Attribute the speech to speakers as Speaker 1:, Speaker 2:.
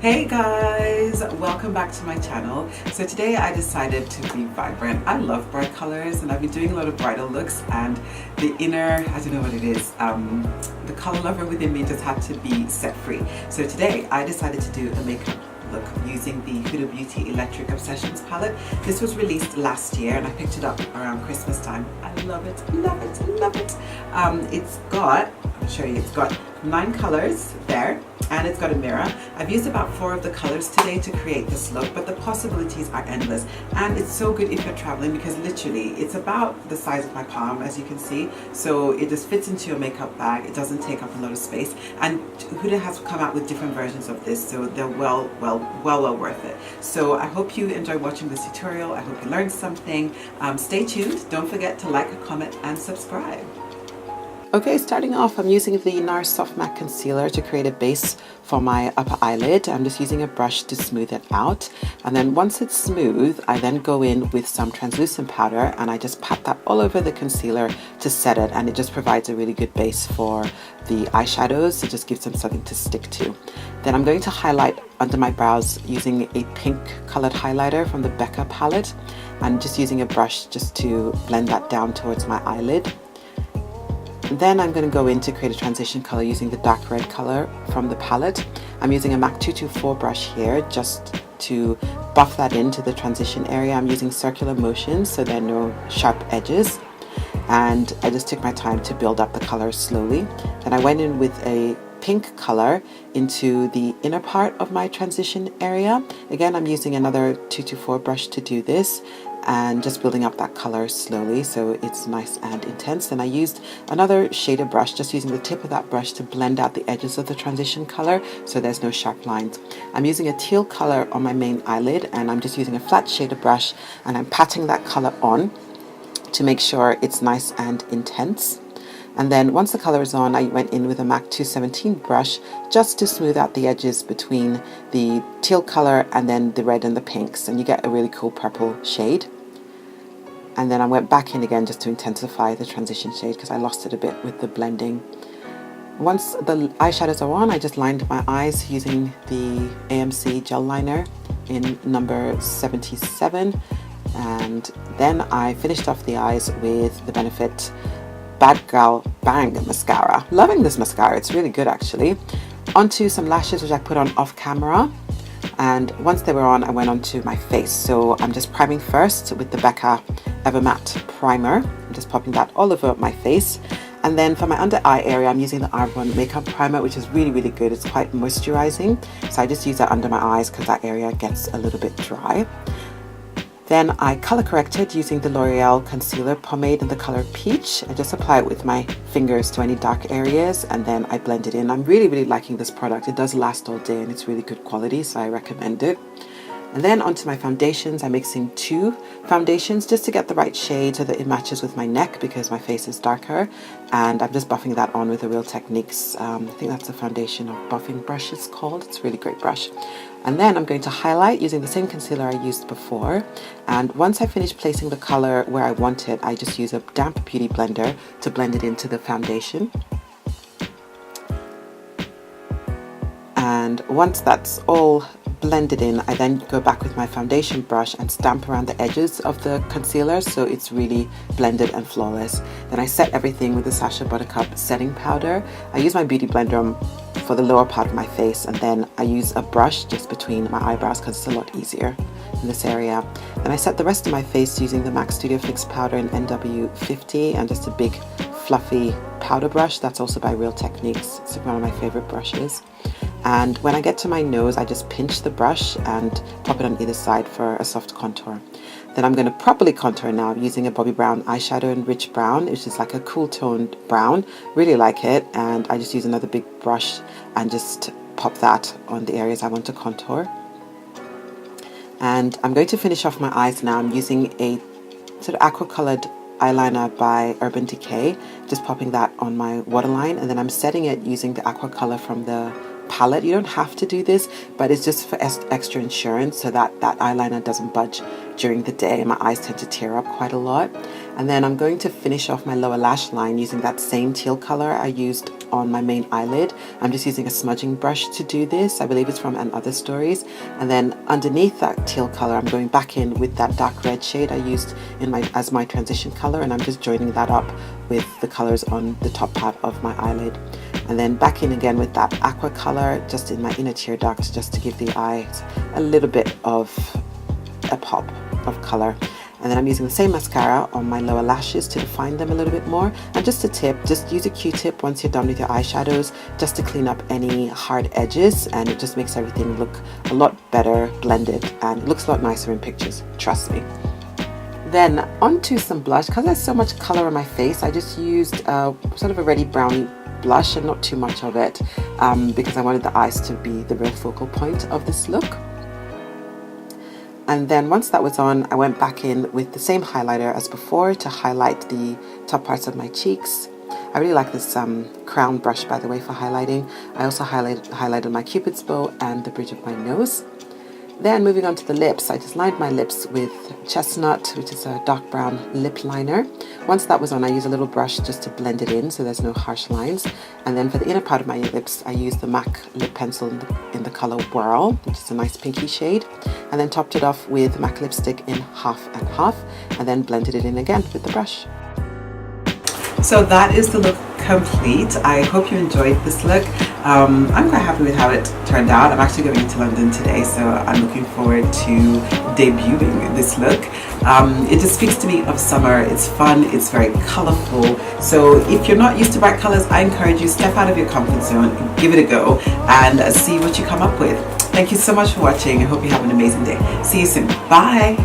Speaker 1: Hey guys, welcome back to my channel. So today I decided to be vibrant. I love bright colors and I've been doing a lot of bridal looks, and the inner, I don't know what it is, the color lover within me just had to be set free. So today I decided to do a makeup look using the Huda Beauty Electric Obsessions palette. This was released last year and I picked it up around Christmas time. I love it, love it, love it. It's got, I'll show you, it's got 9 colors there, and it's got a mirror. I've used about 4 of the colors today to create this look, but the possibilities are endless. And it's so good if you're traveling, because literally it's about the size of my palm, as you can see. So it just fits into your makeup bag. It doesn't take up a lot of space. And Huda has come out with different versions of this, so they're well worth it. So I hope you enjoy watching this tutorial. I hope you learned something. Stay tuned. Don't forget to like, comment, and subscribe. Okay, starting off, I'm using the NARS Soft Matte Concealer to create a base for my upper eyelid. I'm just using a brush to smooth it out. And then once it's smooth, I then go in with some translucent powder and I just pat that all over the concealer to set it. And it just provides a really good base for the eyeshadows. It just gives them something to stick to. Then I'm going to highlight under my brows using a pink colored highlighter from the BECCA palette. And just using a brush just to blend that down towards my eyelid. Then I'm going to go in to create a transition color using the dark red color from the palette. I'm using a MAC 224 brush here just to buff that into the transition area. I'm using circular motions so there are no sharp edges. And I just took my time to build up the color slowly. Then I went in with a pink color into the inner part of my transition area. Again, I'm using another 224 brush to do this, and just building up that color slowly so it's nice and intense. And I used another shader brush, just using the tip of that brush to blend out the edges of the transition color so there's no sharp lines. I'm using a teal color on my main eyelid, and I'm just using a flat shader brush and I'm patting that color on to make sure it's nice and intense. And then once the color is on, I went in with a MAC 217 brush just to smooth out the edges between the teal color and then the red and the pinks, and you get a really cool purple shade. And then I went back in again just to intensify the transition shade because I lost it a bit with the blending. Once the eyeshadows are on, I just lined my eyes using the AMC gel liner in number 77, and then I finished off the eyes with the Benefit Bad Girl Bang mascara. Loving this mascara, it's really good actually. Onto some lashes which I put on off camera, and once they were on, I went on to my face. So I'm just priming first with the BECCA EVERMATTE primer. I'm just popping that all over my face. And then for my under eye area, I'm using the ARBONNE makeup primer, which is really good. It's quite moisturizing, so I just use that under my eyes because that area gets a little bit dry. Then I color corrected using the L'Oreal concealer pomade in the color Peach. I just apply it with my fingers to any dark areas and then I blend it in. I'm really liking this product. It does last all day and it's really good quality, so I recommend it. And then onto my foundations. I'm mixing 2 foundations just to get the right shade so that it matches with my neck because my face is darker. And I'm just buffing that on with the Real Techniques. I think that's a foundation or buffing brush it's called. It's a really great brush. And then I'm going to highlight using the same concealer I used before. And once I finish placing the color where I want it, I just use a damp beauty blender to blend it into the foundation. And once that's all blended in, I then go back with my foundation brush and stamp around the edges of the concealer so it's really blended and flawless. Then I set everything with the SACHA Buttercup setting powder. I use my beauty blender for the lower part of my face, and then I use a brush just between my eyebrows because it's a lot easier in this area. Then I set the rest of my face using the MAC Studio Fix powder in NW50 and just a big fluffy powder brush. That's also by Real Techniques. It's one of my favorite brushes. And when I get to my nose, I just pinch the brush and pop it on either side for a soft contour. Then I'm going to properly contour now using a Bobbi Brown eyeshadow in Rich Brown, which is like a cool toned brown. Really like it. And I just use another big brush and just pop that on the areas I want to contour. And I'm going to finish off my eyes now. I'm using a sort of aqua colored eyeliner by Urban Decay, just popping that on my waterline, and then I'm setting it using the aqua color from the palette. You don't have to do this, but it's just for extra insurance so that that eyeliner doesn't budge during the day. My eyes tend to tear up quite a lot. And then I'm going to finish off my lower lash line using that same teal color I used on my main eyelid. I'm just using a smudging brush to do this. I believe it's from And Other Stories. And then underneath that teal color, I'm going back in with that dark red shade I used as my transition color, and I'm just joining that up with the colors on the top part of my eyelid. And then back in again with that aqua color just in my inner tear ducts, just to give the eyes a little bit of a pop of color. And then I'm using the same mascara on my lower lashes to define them a little bit more. And just a tip, just use a Q-tip once you're done with your eyeshadows, just to clean up any hard edges, and it just makes everything look a lot better blended, and it looks a lot nicer in pictures, trust me. Then onto some blush. Because there's so much color on my face, I just used sort of a reddy browny blush, and not too much of it, because I wanted the eyes to be the real focal point of this look. And then once that was on, I went back in with the same highlighter as before to highlight the top parts of my cheeks. I really like this crown brush, by the way, for highlighting. I also highlighted my Cupid's bow and the bridge of my nose. Then moving on to the lips, I just lined my lips with Chestnut, which is a dark brown lip liner. Once that was on, I used a little brush just to blend it in so there's no harsh lines. And then for the inner part of my lips, I used the MAC lip pencil in the color WHIRL, which is a nice pinky shade. And then topped it off with MAC lipstick in half and half, and then blended it in again with the brush. So that is the look complete. I hope you enjoyed this look. I'm quite happy with how it turned out. I'm actually going to London today, so I'm looking forward to debuting this look. It just speaks to me of summer. It's fun, it's very colorful. So if you're not used to bright colors, I encourage you, step out of your comfort zone, give it a go, and see what you come up with. Thank you so much for watching. I hope you have an amazing day. See you soon. Bye.